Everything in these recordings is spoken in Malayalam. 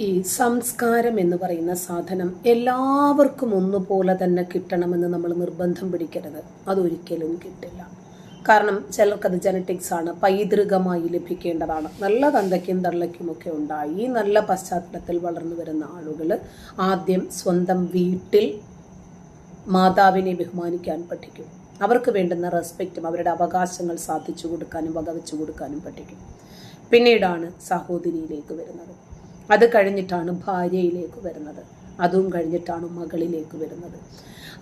ഈ സംസ്കാരം എന്ന് പറയുന്ന സാധനം എല്ലാവർക്കും ഒന്നുപോലെ തന്നെ കിട്ടണമെന്ന് നമ്മൾ നിർബന്ധം പിടിക്കരുത്. അതൊരിക്കലും കിട്ടില്ല. കാരണം ചിലർക്കത് ജനറ്റിക്സ് ആണ്, പൈതൃകമായി ലഭിക്കേണ്ടതാണ്. നല്ല തന്തയ്ക്കും തള്ളയ്ക്കുമൊക്കെ ഉണ്ടായി ഈ നല്ല പശ്ചാത്തലത്തിൽ വളർന്നു വരുന്ന ആളുകൾ ആദ്യം സ്വന്തം വീട്ടിൽ മാതാവിനെ ബഹുമാനിക്കാൻ പഠിക്കും. അവർക്ക് വേണ്ടുന്ന റെസ്പെക്റ്റും അവരുടെ അവകാശങ്ങൾ സാധിച്ചു കൊടുക്കാനും വകവെച്ചു കൊടുക്കാനും പഠിക്കും. പിന്നീടാണ് സഹോദരിയിലേക്ക് വരുന്നത്. അത് കഴിഞ്ഞിട്ടാണ് ഭാര്യയിലേക്ക് വരുന്നത്. അതും കഴിഞ്ഞിട്ടാണ് മകളിലേക്ക് വരുന്നത്.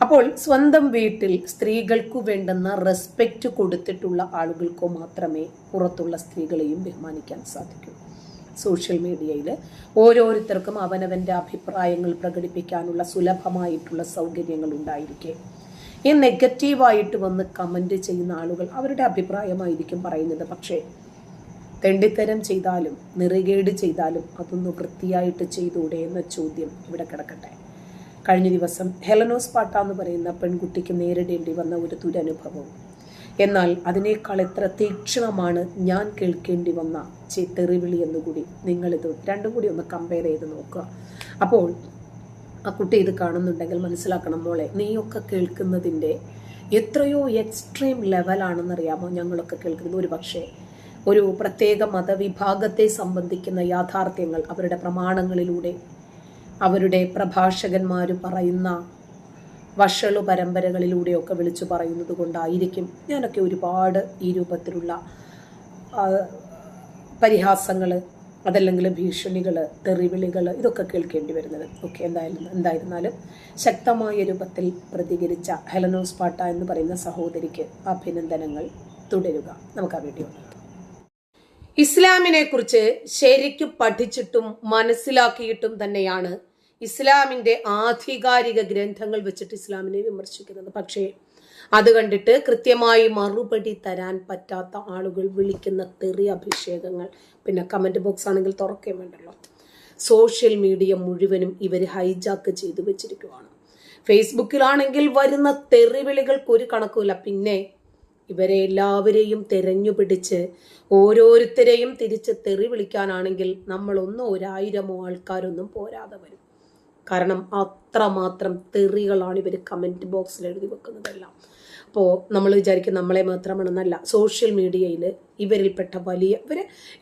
അപ്പോൾ സ്വന്തം വീട്ടിൽ സ്ത്രീകൾക്കു വേണ്ടുന്ന റെസ്പെക്റ്റ് കൊടുത്തിട്ടുള്ള ആളുകൾക്കോ മാത്രമേ പുറത്തുള്ള സ്ത്രീകളെയും ബഹുമാനിക്കാൻ സാധിക്കൂ. സോഷ്യൽ മീഡിയയിൽ ഓരോരുത്തർക്കും അവനവൻ്റെ അഭിപ്രായങ്ങൾ പ്രകടിപ്പിക്കാനുള്ള സുലഭമായിട്ടുള്ള സൗകര്യങ്ങൾ ഉണ്ടായിരിക്കെ ഈ നെഗറ്റീവായിട്ട് വന്ന് കമൻറ്റ് ചെയ്യുന്ന ആളുകൾ അവരുടെ അഭിപ്രായമായിരിക്കും പറയുന്നത്. പക്ഷേ തെണ്ടിത്തരം ചെയ്താലും നിറകേട് ചെയ്താലും അതൊന്ന് വൃത്തിയായിട്ട് ചെയ്തൂടെ എന്ന ചോദ്യം ഇവിടെ കിടക്കട്ടെ. കഴിഞ്ഞ ദിവസം ഹെലനോസ് പാട്ട എന്ന് പറയുന്ന പെൺകുട്ടിക്ക് നേരിടേണ്ടി വന്ന ഒരു ദുരനുഭവം, എന്നാൽ അതിനേക്കാൾ എത്ര തീക്ഷണമാണ് ഞാൻ കേൾക്കേണ്ടി വന്ന തെറിവിളി എന്നുകൂടി നിങ്ങളിത് രണ്ടും കൂടി ഒന്ന് കമ്പയർ ചെയ്ത് നോക്കുക. അപ്പോൾ ആ കുട്ടി ഇത് കാണുന്നുണ്ടെങ്കിൽ മനസ്സിലാക്കണം, മോളെ നീയൊക്കെ കേൾക്കുന്നതിൻ്റെ എത്രയോ എക്സ്ട്രീം ലെവലാണെന്നറിയാമോ ഞങ്ങളൊക്കെ കേൾക്കുന്നത്. ഒരു പക്ഷേ ഒരു പ്രത്യേക മതവിഭാഗത്തെ സംബന്ധിക്കുന്ന യാഥാർത്ഥ്യങ്ങൾ അവരുടെ പ്രമാണങ്ങളിലൂടെ അവരുടെ പ്രഭാഷകന്മാർ പറയുന്ന വഷളു പരമ്പരകളിലൂടെയൊക്കെ വിളിച്ചു പറയുന്നത് കൊണ്ടായിരിക്കും ഞാനൊക്കെ ഒരുപാട് ഈ രൂപത്തിലുള്ള പരിഹാസങ്ങൾ, അതല്ലെങ്കിൽ ഭീഷണികൾ, തെറിവിളികൾ ഇതൊക്കെ കേൾക്കേണ്ടി വരുന്നത്. ഓക്കെ, എന്തായിരുന്നാലും ശക്തമായ രൂപത്തിൽ പ്രതികരിച്ച ഹെലനോസ് പാട്ട എന്ന് പറയുന്ന സഹോദരിക്ക് അഭിനന്ദനങ്ങൾ. തുടരുക. നമുക്ക് ആ വീഡിയോ. ഇസ്ലാമിനെ കുറിച്ച് ശരിക്കും പഠിച്ചിട്ടും മനസ്സിലാക്കിയിട്ടും തന്നെയാണ് ഇസ്ലാമിൻ്റെ ആധികാരിക ഗ്രന്ഥങ്ങൾ വെച്ചിട്ട് ഇസ്ലാമിനെ വിമർശിക്കുന്നത്. പക്ഷേ അത് കണ്ടിട്ട് കൃത്യമായി മറുപടി തരാൻ പറ്റാത്ത ആളുകൾ വിളിക്കുന്ന തെറി അഭിഷേകങ്ങൾ, പിന്നെ കമൻറ്റ് ബോക്സ് ആണെങ്കിൽ തുറക്കേ വേണ്ടല്ലോ. സോഷ്യൽ മീഡിയ മുഴുവനും ഇവർ ഹൈജാക്ക് ചെയ്തു വെച്ചിരിക്കുകയാണ്. ഫേസ്ബുക്കിലാണെങ്കിൽ വരുന്ന തെറിവിളികൾക്ക് ഒരു കണക്കുമില്ല. പിന്നെ ഇവരെ എല്ലാവരെയും തെരഞ്ഞുപിടിച്ച് ഓരോരുത്തരെയും തിരിച്ച് തെറി വിളിക്കാനാണെങ്കിൽ നമ്മളൊന്നോ 1000 ആൾക്കാരൊന്നും പോരാതെ വരും. കാരണം അത്രമാത്രം തെറികളാണ് ഇവർ കമൻറ്റ് ബോക്സിൽ എഴുതി വെക്കുന്നതെല്ലാം. അപ്പോൾ നമ്മൾ വിചാരിക്കും നമ്മളെ മാത്രമാണെന്നല്ല. സോഷ്യൽ മീഡിയയിൽ ഇവരിൽപ്പെട്ട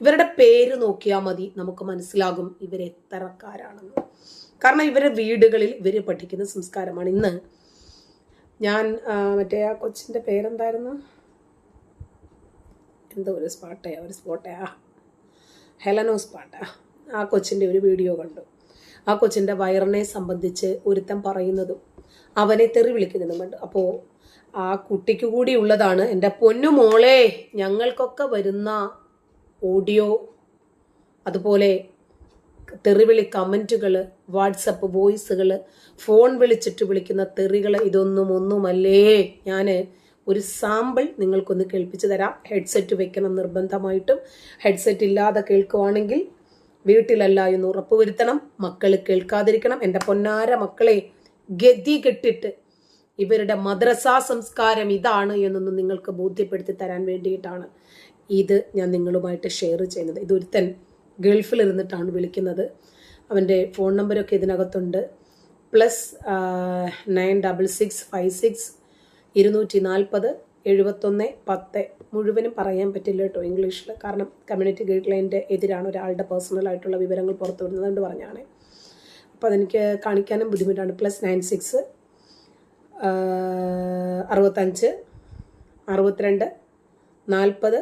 ഇവരുടെ പേര് നോക്കിയാൽ മതി നമുക്ക് മനസ്സിലാകും ഇവരെത്തരക്കാരാണെന്ന്. കാരണം ഇവരുടെ വീടുകളിൽ ഇവർ പഠിക്കുന്ന സംസ്കാരമാണ്. ഇന്ന് ഞാൻ മറ്റേ ആ കൊച്ചിൻ്റെ പേരെന്തായിരുന്നു, എന്തോ ഒരു സ്പോട്ടയാ ഹെലനോസ് പാട്ട, ആ കൊച്ചിൻ്റെ ഒരു വീഡിയോ കണ്ടു. ആ കൊച്ചിൻ്റെ വയറിനെ സംബന്ധിച്ച് ഒരുത്തൻ പറയുന്നതും അവനെ തെറി വിളിക്കുന്നതും കണ്ടു. അപ്പോൾ ആ കുട്ടിക്ക് കൂടി ഉള്ളതാണ്, എൻ്റെ പൊന്നു മോളെ ഞങ്ങൾക്കൊക്കെ വരുന്ന ഓഡിയോ, അതുപോലെ തെറിവിളി കമൻറ്റുകൾ, വാട്സപ്പ് വോയിസുകൾ, ഫോൺ വിളിച്ചിട്ട് വിളിക്കുന്ന തെറികൾ, ഒന്നുമല്ലേ. ഞാൻ ഒരു സാമ്പിൾ നിങ്ങൾക്കൊന്ന് കേൾപ്പിച്ചു തരാം. ഹെഡ്സെറ്റ് വെക്കണം നിർബന്ധമായിട്ടും. ഹെഡ്സെറ്റ് ഇല്ലാതെ കേൾക്കുവാണെങ്കിൽ വീട്ടിലല്ല എന്ന് ഉറപ്പുവരുത്തണം. മക്കൾ കേൾക്കാതിരിക്കണം. എൻ്റെ പൊന്നാര മക്കളെ, ഗതി കെട്ടിട്ട് ഇവരുടെ മദ്രസ സംസ്കാരം ഇതാണ് എന്നൊന്ന് നിങ്ങൾക്ക് ബോധ്യപ്പെടുത്തി തരാൻ വേണ്ടിയിട്ടാണ് ഇത് ഞാൻ നിങ്ങളുമായിട്ട് ഷെയർ ചെയ്യുന്നത്. ഇതൊരുത്തൻ ഗൾഫിലിരുന്നിട്ടാണ് വിളിക്കുന്നത്. അവൻ്റെ ഫോൺ നമ്പരൊക്കെ ഇതിനകത്തുണ്ട്. +9656 240 7110. മുഴുവനും പറയാൻ പറ്റില്ല കേട്ടോ ഇംഗ്ലീഷിൽ, കാരണം കമ്മ്യൂണിറ്റി ഗൈഡ് ലൈനിൻ്റെ എതിരാണ് ഒരാളുടെ പേഴ്സണലായിട്ടുള്ള വിവരങ്ങൾ പുറത്തു വിടുന്നത് കൊണ്ട് പറഞ്ഞാണ്. അപ്പോൾ അതെനിക്ക് കാണിക്കാനും ബുദ്ധിമുട്ടാണ്. +96 65 62 40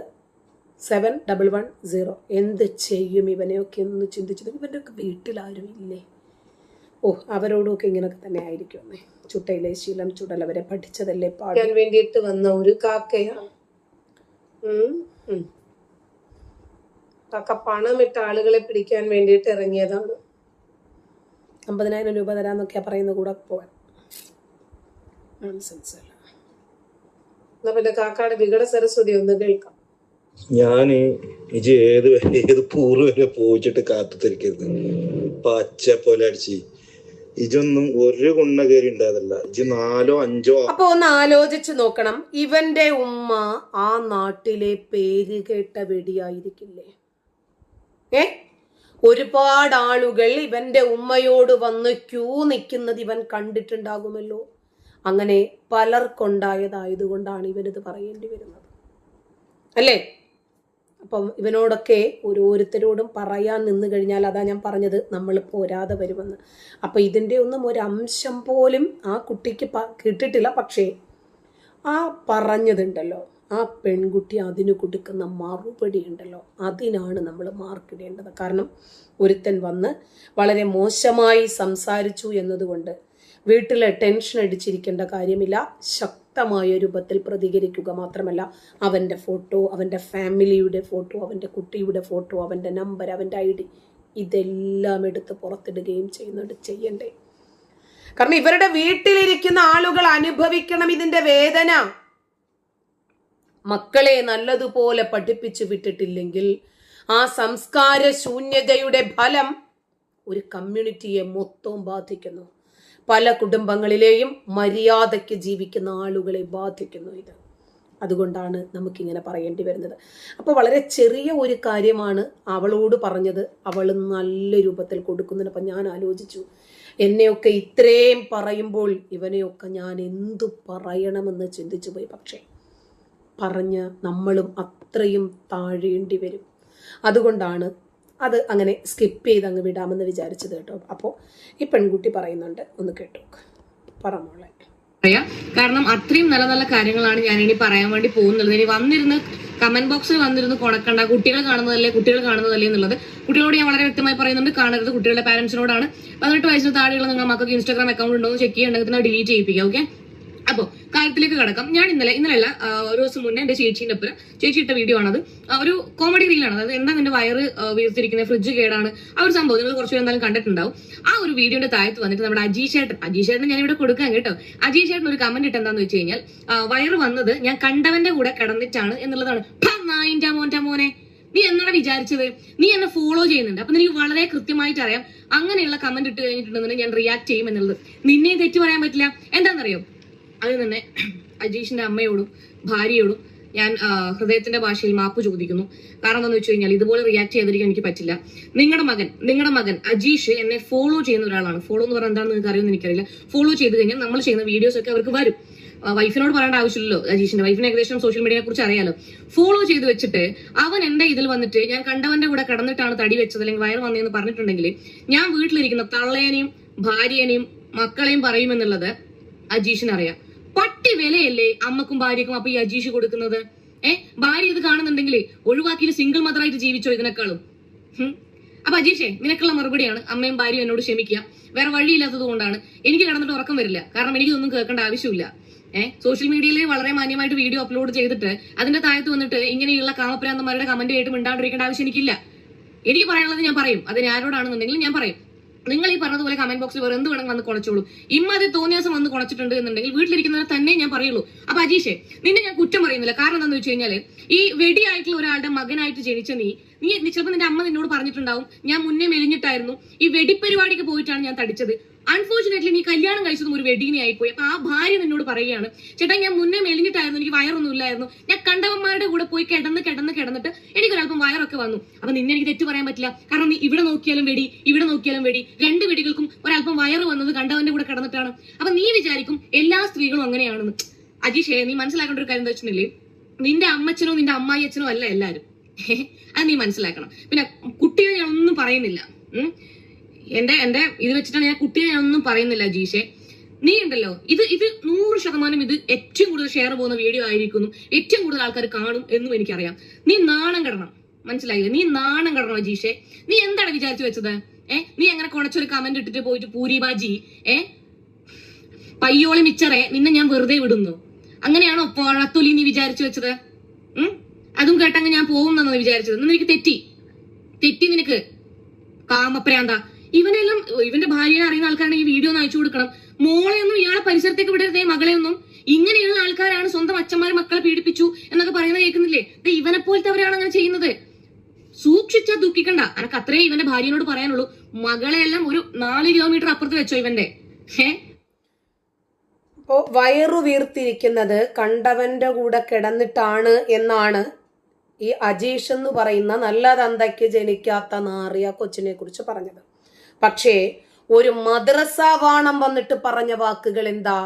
7110. എന്ത് ചെയ്യും ഇവനെയൊക്കെ ഒന്ന് ചിന്തിച്ചത്. ഇവൻ്റെയൊക്കെ വീട്ടിലാരും ഇല്ലേ? അവരോടൊക്കെ ഇങ്ങനെയൊക്കെ തന്നെ ആയിരിക്കുമെന്നേ. ചുട്ടയിലെ ശീലം ചുടലവരെ പഠിച്ചതല്ലേ പാടാൻ വേണ്ടിയിട്ട് വന്ന ഒരു കാക്കയാണ്. കാക്ക പണമിട്ട ആളുകളെ പിടിക്കാൻ വേണ്ടിയിട്ട് ഇറങ്ങിയതാണ്. 50,000 രൂപ തരാന്നൊക്കെയാ പറയുന്ന കൂടെ പോവാൻ. നോൺസെൻസ് അല്ല. എന്നാ പിന്നെ കാക്കയുടെ വികട സരസ്വതി ഒന്ന് കേൾക്കാം. ഞാൻ ഇജ് ഏത് പൂറ് വരെ പോയിച്ചിട്ട് കാത്തു തിരിക്കരുത്. പച്ച പോലെ അടിച്ച് ഇതൊന്നും ഒരു ഗുണ കയറി ഉണ്ടായതല്ല. ഇജ് 4 5. അപ്പൊ ഒന്ന് ആലോചിച്ചു നോക്കണം. ഇവന്റെ ഉമ്മ ആ നാട്ടിലെ പേര് കേട്ട വെടിയായിരിക്കില്ലേ? ഒരുപാട് ആളുകൾ ഇവന്റെ ഉമ്മയോട് വന്ന് ക്യൂ നിൽക്കുന്നത് ഇവൻ കണ്ടിട്ടുണ്ടാകുമല്ലോ. അങ്ങനെ പലർക്കുണ്ടായതായതുകൊണ്ടാണ് ഇവനിത് പറയേണ്ടി വരുന്നത്, അല്ലേ? അപ്പം ഇവനോടൊക്കെ ഓരോരുത്തരോടും പറയാൻ നിന്ന് കഴിഞ്ഞാൽ, അതാ ഞാൻ പറഞ്ഞത്, നമ്മൾ പോരാതെ വരുമെന്ന്. അപ്പം ഇതിൻ്റെ ഒന്നും ഒരംശം പോലും ആ കുട്ടിക്ക് കിട്ടിട്ടില്ല. പക്ഷേ ആ പറഞ്ഞതുണ്ടല്ലോ, ആ പെൺകുട്ടി അതിന് കൊടുക്കുന്ന മറുപടി ഉണ്ടല്ലോ, അതിനാണ് നമ്മൾ മാർക്കിടേണ്ടത്. കാരണം ഒരുത്തൻ വന്ന് വളരെ മോശമായി സംസാരിച്ചു എന്നതുകൊണ്ട് വീട്ടിലെ ടെൻഷൻ അടിച്ചിരിക്കേണ്ട കാര്യമില്ല. ശക്തമായ രൂപത്തിൽ പ്രതികരിക്കുക മാത്രമല്ല, അവൻ്റെ ഫോട്ടോ, അവൻ്റെ ഫാമിലിയുടെ ഫോട്ടോ, അവൻ്റെ കുട്ടിയുടെ ഫോട്ടോ, അവൻ്റെ നമ്പർ, അവൻ്റെ ID ഇതെല്ലാം എടുത്ത് പുറത്തിടുകയും ചെയ്യണ്ടേ? കാരണം ഇവരുടെ വീട്ടിലിരിക്കുന്ന ആളുകൾ അനുഭവിക്കണം ഇതിന്റെ വേദന. മക്കളെ നല്ലതുപോലെ പഠിപ്പിച്ചു വിട്ടിട്ടില്ലെങ്കിൽ ആ സംസ്കാര ശൂന്യതയുടെ ഫലം ഒരു കമ്മ്യൂണിറ്റിയെ മൊത്തം ബാധിക്കുന്നു. പല കുടുംബങ്ങളിലെയും മര്യാദയ്ക്ക് ജീവിക്കുന്ന ആളുകളെ ബാധിക്കുന്നു ഇത്. അതുകൊണ്ടാണ് നമുക്കിങ്ങനെ പറയേണ്ടി വരുന്നത്. അപ്പോൾ വളരെ ചെറിയ ഒരു കാര്യമാണ് അവളോട് പറഞ്ഞത്, അവൾ നല്ല രൂപത്തിൽ കൊടുക്കുന്നുണ്ട്. അപ്പം ഞാൻ ആലോചിച്ചു, എന്നെയൊക്കെ ഇത്രയും പറയുമ്പോൾ ഇവനെയൊക്കെ ഞാൻ എന്തു പറയണമെന്ന് ചിന്തിച്ചു പോയി. പക്ഷേ പറഞ്ഞ് നമ്മളും അത്രയും താഴേണ്ടി വരും. അതുകൊണ്ടാണ് അത് അങ്ങനെ സ്കിപ്പ് ചെയ്ത് അങ്ങ് വിടാമെന്ന് വിചാരിച്ചത് കേട്ടോ. അപ്പോൾ ഈ പെൺകുട്ടി പറയുന്നുണ്ട്, ഒന്ന് കേട്ടോ. പറമോളെ. കാരണം അത്രയും നല്ല നല്ല കാര്യങ്ങളാണ് ഞാൻ ഇനി പറയാൻ വേണ്ടി പോകുന്നത്. ഇനി വന്നിരുന്ന് കമന്റ് ബോക്സിൽ വന്നിരുന്ന് കൊണക്കണ്ട, കുട്ടികൾ കാണുന്നതല്ലേ എന്നുള്ളത് കുട്ടികളോട് ഞാൻ വളരെ വ്യക്തമായി പറയുന്നുണ്ട്. കാണരുത്. കുട്ടികളുടെ പാരന്റ്സിനോടാണ്. 18 വയസ്സിന് താഴെയുള്ള നിങ്ങൾ മക്കൾക്ക് ഇൻസ്റ്റാഗ്രാം അക്കൗണ്ട് ഉണ്ടോ എന്ന് ചെക്ക് ചെയ്യേണ്ടത്, ഡിലീറ്റ് ചെയ്യിപ്പിക്കുക. ഓക്കെ, അപ്പോൾ കാര്യത്തിലേക്ക് കടക്കാം. ഞാൻ ഇന്നലെയല്ല ഒരു ദിവസം മുന്നേ എന്റെ ചേച്ചീന്റെ ഒപ്പം ചേച്ചി ഇട്ട വീഡിയോ ആണത്. ഒരു കോമഡി റീലാണ്. അതായത് എന്താ നിന്റെ വയറ് വീർത്തിരിക്കുന്നത്, ഫ്രിഡ്ജ് കേടാണ്, ആ ഒരു സംഭവം നിങ്ങൾ കുറച്ച് എന്തായാലും കണ്ടിട്ടുണ്ടാവും. ആ ഒരു വീഡിയോന്റെ താഴത്ത് വന്നിട്ട് നമ്മുടെ അജീഷേട്ടൻ ഞാൻ ഇവിടെ കൊടുക്കാം കേട്ടോ. അജീഷേട്ടൻ ഒരു കമന്റ് ഇട്ട് എന്താന്ന് വെച്ച് കഴിഞ്ഞാൽ, വയറ് വന്നത് ഞാൻ കണ്ടവന്റെ കൂടെ കിടന്നിട്ടാണ് എന്നുള്ളതാണ്. നായിന്റെ മോനെ, നീ എന്താണ് വിചാരിച്ചത്? നീ എന്നെ ഫോളോ ചെയ്യുന്നുണ്ട്, അപ്പൊ എനിക്ക് വളരെ കൃത്യമായിട്ട് അറിയാം അങ്ങനെയുള്ള കമന്റ് ഇട്ട് കഴിഞ്ഞിട്ടുണ്ടെന്നുണ്ടെങ്കിൽ ഞാൻ റിയാക്ട് ചെയ്യും എന്നുള്ളത്. നിന്നെയും തെറ്റ് പറയാൻ പറ്റില്ല. എന്താണെന്നറിയോ? അത് തന്നെ അജീഷിന്റെ അമ്മയോടും ഭാര്യയോടും ഞാൻ ഹൃദയത്തിന്റെ ഭാഷയിൽ മാപ്പ് ചോദിക്കുന്നു. കാരണം എന്താണെന്ന് വെച്ച് കഴിഞ്ഞാൽ ഇതുപോലെ റിയാക്ട് ചെയ്യാതിരിക്കാൻ എനിക്ക് പറ്റില്ല. നിങ്ങളുടെ മകൻ അജീഷ് എന്നെ ഫോളോ ചെയ്യുന്ന ഒരാളാണ്. ഫോളോ എന്ന് പറഞ്ഞാൽ എന്താണെന്ന് നിങ്ങൾക്ക് അറിയുമെന്ന് എനിക്കറിയില്ല. ഫോളോ ചെയ്ത് കഴിഞ്ഞാൽ നമ്മൾ ചെയ്യുന്ന വീഡിയോസ് ഒക്കെ അവർക്ക് വരും. വൈഫിനോട് പറയേണ്ട ആവശ്യമില്ലല്ലോ. അജീഷിന്റെ വൈഫിനെ ഏകദേശം സോഷ്യൽ മീഡിയയെ കുറിച്ച് അറിയാലോ. ഫോളോ ചെയ്ത് വെച്ചിട്ട് അവൻ എന്റെ ഇതിൽ വന്നിട്ട് ഞാൻ കണ്ടവന്റെ കൂടെ കിടന്നിട്ടാണ് തടി വെച്ചത് അല്ലെങ്കിൽ വയർ വന്നതെന്ന് പറഞ്ഞിട്ടുണ്ടെങ്കിൽ ഞാൻ വീട്ടിലിരിക്കുന്ന തള്ളേനെയും ഭാര്യനെയും മക്കളെയും പറയുമെന്നുള്ളത് അജീഷിന് അറിയാം. പട്ടി വിലയല്ലേ അമ്മക്കും ഭാര്യക്കും അപ്പൊ ഈ അജീഷ് കൊടുക്കുന്നത്? ഭാര്യ ഇത് കാണുന്നുണ്ടെങ്കിൽ ഒഴിവാക്കി സിംഗിൾ മദറായിട്ട് ജീവിച്ചോ ഇതിനേക്കാളും. അപ്പൊ അജീഷേ, നിനക്കുള്ള മറുപടിയാണ്, അമ്മയും ഭാര്യയും എന്നോട് ക്ഷമിക്കുക. വേറെ വഴിയില്ലാത്തത് കൊണ്ടാണ്. എനിക്ക് കിടന്നിട്ട് ഉറക്കം വരില്ല. കാരണം എനിക്കിതൊന്നും കേൾക്കേണ്ട ആവശ്യമില്ല. സോഷ്യൽ മീഡിയയിൽ വളരെ മാന്യമായിട്ട് വീഡിയോ അപ്ലോഡ് ചെയ്തിട്ട് അതിന്റെ താഴത്ത് വന്നിട്ട് ഇങ്ങനെയുള്ള കാമപ്രാന്തന്മാരുടെ കമന്റ് കേട്ട് മിണ്ടാണ്ടിരിക്കേണ്ട ആവശ്യം എനിക്കില്ല. എനിക്ക് പറയാനുള്ളത് ഞാൻ പറയും. അതിന് ആരോടാണെന്നുണ്ടെങ്കിലും ഞാൻ പറയും. നിങ്ങൾ ഈ പറഞ്ഞതുപോലെ കമന്റ് ബോക്സിൽ വേറെ എന്ത് വേണമെങ്കിൽ വന്ന് കുണച്ചോളൂ. ഇമ്മത് തോന്നിയാസം വന്ന് കുണച്ചിട്ടുണ്ട് എന്നുണ്ടെങ്കിൽ വീട്ടിലിരിക്കുന്നവരെ തന്നെ ഞാൻ പറയുള്ളൂ. അപ്പൊ അജീഷേ, നിന്നെ ഞാൻ കുറ്റം പറയുന്നില്ല. കാരണം എന്താണെന്ന് വെച്ച് കഴിഞ്ഞാല് ഈ വെടിയായിട്ടുള്ള ഒരാളുടെ മകനായിട്ട് ജനിച്ച നീ ചിലപ്പോൾ നിന്റെ അമ്മ നിന്നോട് പറഞ്ഞിട്ടുണ്ടാവും, ഞാൻ മുന്നേ മെലിഞ്ഞിട്ടായിരുന്നു, ഈ വെടിപ്പരിപാടിക്ക് പോയിട്ടാണ് ഞാൻ തടിച്ചത്. അൺഫോർച്ചുനേറ്റ്ലി നീ കല്യാണം കഴിച്ചതും ഒരു വെഡിങ്ങിനെ ആയിപ്പോയി. അപ്പൊ ആ ഭാര്യ നിന്നോട് പറയുകയാണ്, ചേട്ടാ ഞാൻ മുന്നേ മെലിഞ്ഞിട്ടായിരുന്നു, എനിക്ക് വയറൊന്നും ഇല്ലായിരുന്നു, ഞാൻ കണ്ടവന്മാരുടെ കൂടെ പോയി കിടന്നിട്ട് എനിക്കൊരല്പം വയറൊക്കെ വന്നു. അപ്പൊ നിന്നെ എനിക്ക് തെറ്റ് പറയാൻ പറ്റില്ല. കാരണം നീ ഇവിടെ നോക്കിയാലും വെടി, രണ്ട് വെടികൾക്കും ഒരല്പം വയറ് വന്നത് കണ്ടവന്റെ കൂടെ കിടന്നിട്ടാണ്. അപ്പൊ നീ വിചാരിക്കും എല്ലാ സ്ത്രീകളും അങ്ങനെയാണെന്ന്. അജീഷേ, നീ മനസ്സിലാക്കേണ്ട ഒരു കാര്യം എന്താ വെച്ചിട്ടുണ്ടെങ്കിൽ നിന്റെ അമ്മച്ചനോ നിന്റെ അമ്മായി അച്ഛനോ അല്ല എല്ലാരും. അത് നീ മനസ്സിലാക്കണം. പിന്നെ കുട്ടിയെ ഞാൻ ഒന്നും പറയുന്നില്ല. എന്റെ ഇത് വെച്ചിട്ടാണ് ഞാൻ കുട്ടിയെ ഞാൻ ഒന്നും പറയുന്നില്ല. അജീഷേ, നീ ഉണ്ടല്ലോ, ഇത് 100% ഇത് ഏറ്റവും കൂടുതൽ ഷെയർ പോകുന്ന വീഡിയോ ആയിരിക്കുന്നു, ഏറ്റവും കൂടുതൽ ആൾക്കാർ കാണും എന്നും എനിക്കറിയാം. നീ നാണം കെടണം, മനസ്സിലായില്ലേ? നീ നാണം കെടണം അജീഷേ. നീ എന്താണ് വിചാരിച്ചു വെച്ചത്? നീ അങ്ങനെ കുണച്ചൊരു കമന്റ് ഇട്ടിട്ട് പോയിട്ട് പൂരിബാജി പയ്യോളി മിച്ചറെ നിന്നെ ഞാൻ വെറുതെ വിടുന്നു, അങ്ങനെയാണോ പൊഴത്തൊലി നീ വിചാരിച്ചു വെച്ചത്? അതും കേട്ടങ്ങ് ഞാൻ പോകുന്നെന്ന് വിചാരിച്ചത്. നിനക്ക് തെറ്റി നിനക്ക് കാമപ്രാന്ത. ഇവനെല്ലാം ഇവന്റെ ഭാര്യനെ അറിയുന്ന ആൾക്കാരാണ് ഈ വീഡിയോ ഒന്ന് അയച്ചു കൊടുക്കണം. മോളെയൊന്നും ഇയാളെ പരിസരത്തേക്ക് വിടരുതേ, മകളെയൊന്നും. ഇങ്ങനെയുള്ള ആൾക്കാരാണ് സ്വന്തം അച്ഛന്മാരെ മക്കളെ പീഡിപ്പിച്ചു എന്നൊക്കെ പറയുന്നത് കേൾക്കുന്നില്ലേ? ഇവനെ പോലത്തെവരാണ് അങ്ങനെ ചെയ്യുന്നത്. സൂക്ഷിച്ചാ ദുഃഖിക്കണ്ട. എനക്ക് അത്രേ ഇവന്റെ ഭാര്യനോട് പറയാനുള്ളൂ. മകളെല്ലാം ഒരു 4 കിലോമീറ്റർ അപ്പുറത്ത് വെച്ചോ ഇവന്റെ. വയറു വീർത്തിരിക്കുന്നത് കണ്ടവന്റെ കൂടെ കിടന്നിട്ടാണ് എന്നാണ് ഈ അജീഷ് എന്ന് പറയുന്ന നല്ല തന്തയ്ക്ക് ജനിക്കാത്ത നാറിയ കൊച്ചിനെ കുറിച്ച് പറഞ്ഞത്. പക്ഷേ ഒരു മദ്രസ വാണം വന്നിട്ട് പറഞ്ഞ വാക്കുകൾ എന്താ?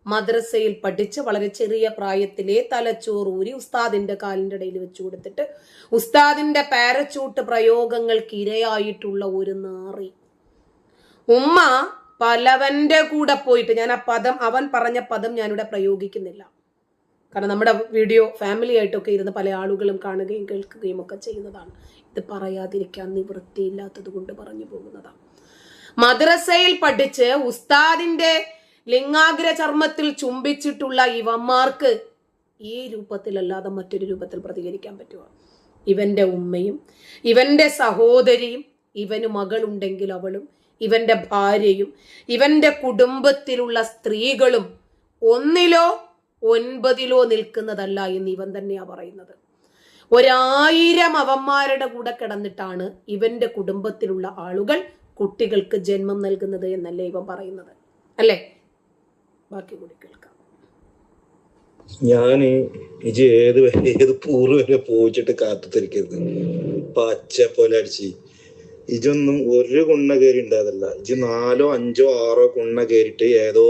മദ്രസയിൽ പഠിച്ച് വളരെ ചെറിയ പ്രായത്തിലെ തലച്ചോറൂരി ഉസ്താദിന്റെ കാലിന്റെ ഇടയിൽ വെച്ചു കൊടുത്തിട്ട് ഉസ്താദിന്റെ പാരച്ചൂട്ട് പ്രയോഗങ്ങൾക്ക് ഇരയായിട്ടുള്ള ഒരു നാറി. ഉമ്മ പലവന്റെ കൂടെ പോയിട്ട്, ഞാൻ ആ പദം, അവൻ പറഞ്ഞ പദം ഞാനിവിടെ പ്രയോഗിക്കുന്നില്ല, കാരണം നമ്മുടെ വീഡിയോ ഫാമിലി ആയിട്ടൊക്കെ ഇരുന്ന് പല ആളുകളും കാണുകയും കേൾക്കുകയും ഒക്കെ ചെയ്യുന്നതാണ്. ഇത് പറയാതിരിക്കാൻ നിവൃത്തിയില്ലാത്തത് കൊണ്ട് പറഞ്ഞു പോകുന്നതാണ്. മദ്രസയിൽ പഠിച്ച് ഉസ്താദിന്റെ ലിംഗാഗ്ര ചർമ്മത്തിൽ ചുംബിച്ചിട്ടുള്ള ഇവന്മാർക്ക് ഈ രൂപത്തിലല്ലാതെ മറ്റൊരു രൂപത്തിൽ പ്രതികരിക്കാൻ പറ്റുമോ? ഇവന്റെ ഉമ്മയും ഇവന്റെ സഹോദരിയും, ഇവന് മകളുണ്ടെങ്കിൽ അവളും, ഇവന്റെ ഭാര്യയും, ഇവന്റെ കുടുംബത്തിലുള്ള സ്ത്രീകളും 1 9 നിൽക്കുന്നതല്ല എന്ന് ഇവൻ തന്നെയാ പറയുന്നത്. 1000 അവന്മാരുടെ കൂടെ കിടന്നിട്ടാണ് ഇവന്റെ കുടുംബത്തിലുള്ള ആളുകൾ കുട്ടികൾക്ക് ജന്മം നൽകുന്നത് എന്നല്ലേ ഇവൻ പറയുന്നത്, അല്ലേ? ബാക്കി കൂടി കേൾക്കാം. ഞാന് ഇജ് ഏത് പൂറ് വരെ പോയിച്ചിട്ട് കാത്തുത്തിരിക്കരുത്. പച്ച പോലെ അടിച്ച് ഇജൊന്നും ഒരു കുണ്ണ കയറി ഉണ്ടായതല്ല. ഇജ് 4 5 6 കുണ്ണ കയറിയിട്ട് ഏതോ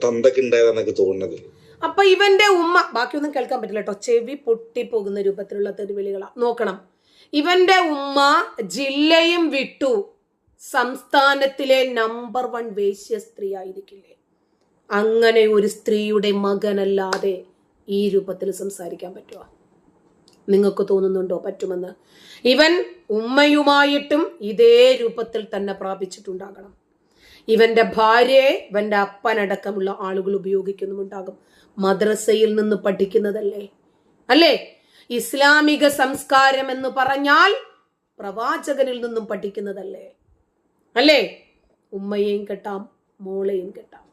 തന്തക്ക് ഉണ്ടായതാന്നൊക്കെ തോന്നുന്നത്. അപ്പൊ ഇവന്റെ ഉമ്മ, ബാക്കിയൊന്നും കേൾക്കാൻ പറ്റില്ല കേട്ടോ, ചെവി പൊട്ടിപ്പോകുന്ന രൂപത്തിലുള്ള തെരുവിളികളാ. നോക്കണം, ഇവന്റെ ഉമ്മ ജില്ലയും വിട്ടു സംസ്ഥാനത്തിലെ നമ്പർ 1 വേശ്യ സ്ത്രീ ആയിരിക്കില്ലേ? അങ്ങനെ ഒരു സ്ത്രീയുടെ മകനല്ലാതെ ഈ രൂപത്തിൽ സംസാരിക്കാൻ പറ്റുമോ? നിങ്ങൾക്ക് തോന്നുന്നുണ്ടോ പറ്റുമെന്ന്? ഇവൻ ഉമ്മയുമായിട്ടും ഇതേ രൂപത്തിൽ തന്നെ പ്രാപിച്ചിട്ടുണ്ടാകണം. ഇവന്റെ ഭാര്യയെ ഇവന്റെ അപ്പനടക്കമുള്ള ആളുകൾ ഉപയോഗിക്കുന്നുമുണ്ടാകും. മദ്രസയിൽ നിന്ന് പഠിക്കുന്നതല്ലേ, അല്ലേ? ഇസ്ലാമിക സംസ്കാരം എന്ന് പറഞ്ഞാൽ പ്രവാചകനിൽ നിന്നും പഠിക്കുന്നതല്ലേ, അല്ലേ? ഉമ്മയെയും കെട്ടാം, മോളെയും കെട്ടാം,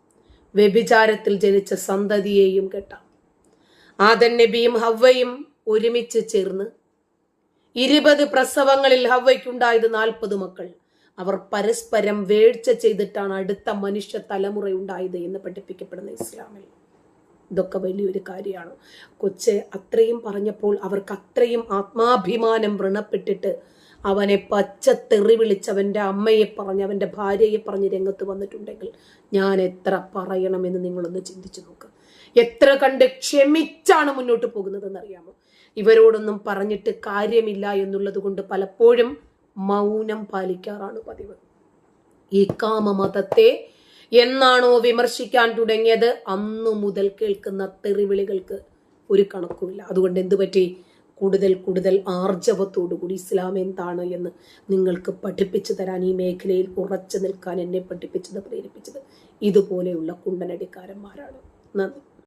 വ്യഭിചാരത്തിൽ ജനിച്ച സന്തതിയെയും കെട്ടാം. ആദം നബിയും ഹവ്വയും ഒരുമിച്ച് ചേർന്ന് 20 പ്രസവങ്ങളിൽ ഹവ്വയ്ക്കുണ്ടായത് 40 മക്കൾ. അവർ പരസ്പരം വേഴ്ച ചെയ്തിട്ടാണ് അടുത്ത മനുഷ്യ തലമുറ ഉണ്ടായത് എന്ന് പഠിപ്പിക്കപ്പെടുന്ന ഇസ്ലാമിൽ. ഇതൊക്കെ വലിയൊരു കാര്യമാണ്. കൊച്ച് അത്രയും പറഞ്ഞപ്പോൾ അവർക്ക് അത്രയും ആത്മാഭിമാനം വ്രണപ്പെട്ടിട്ട് അവനെ പച്ചത്തെറി വിളിച്ചവന്റെ അമ്മയെ പറഞ്ഞ് അവന്റെ ഭാര്യയെ പറഞ്ഞ് രംഗത്ത് വന്നിട്ടുണ്ടെങ്കിൽ ഞാൻ എത്ര പറയണമെന്ന് നിങ്ങളൊന്ന് ചിന്തിച്ചു നോക്ക്. എത്ര കണ്ട് ക്ഷമിച്ചാണ് മുന്നോട്ട് പോകുന്നതെന്ന് അറിയാമോ? ഇവരോടൊന്നും പറഞ്ഞിട്ട് കാര്യമില്ല എന്നുള്ളത് കൊണ്ട് പലപ്പോഴും മൗനം പാലിക്കാറാണ് പതിവ്. ഈ കാമമതത്തെ എന്നാണോ വിമർശിക്കാൻ തുടങ്ങിയത് അന്നു മുതൽ കേൾക്കുന്ന തെറിവിളികൾക്ക് ഒരു കണക്കുമില്ല. അതുകൊണ്ട് എന്തു പറ്റി? കൂടുതൽ ആർജവത്തോടുകൂടി ഇസ്ലാം എന്താണ് എന്ന് നിങ്ങൾക്ക് പഠിപ്പിച്ചു തരാൻ, ഈ മേഖലയിൽ ഉറച്ചു നിൽക്കാൻ എന്നെ പഠിപ്പിച്ചത്, പ്രേരിപ്പിച്ചത് ഇതുപോലെയുള്ള കുണ്ടനടിക്കാരന്മാരാണ്. നന്ദി.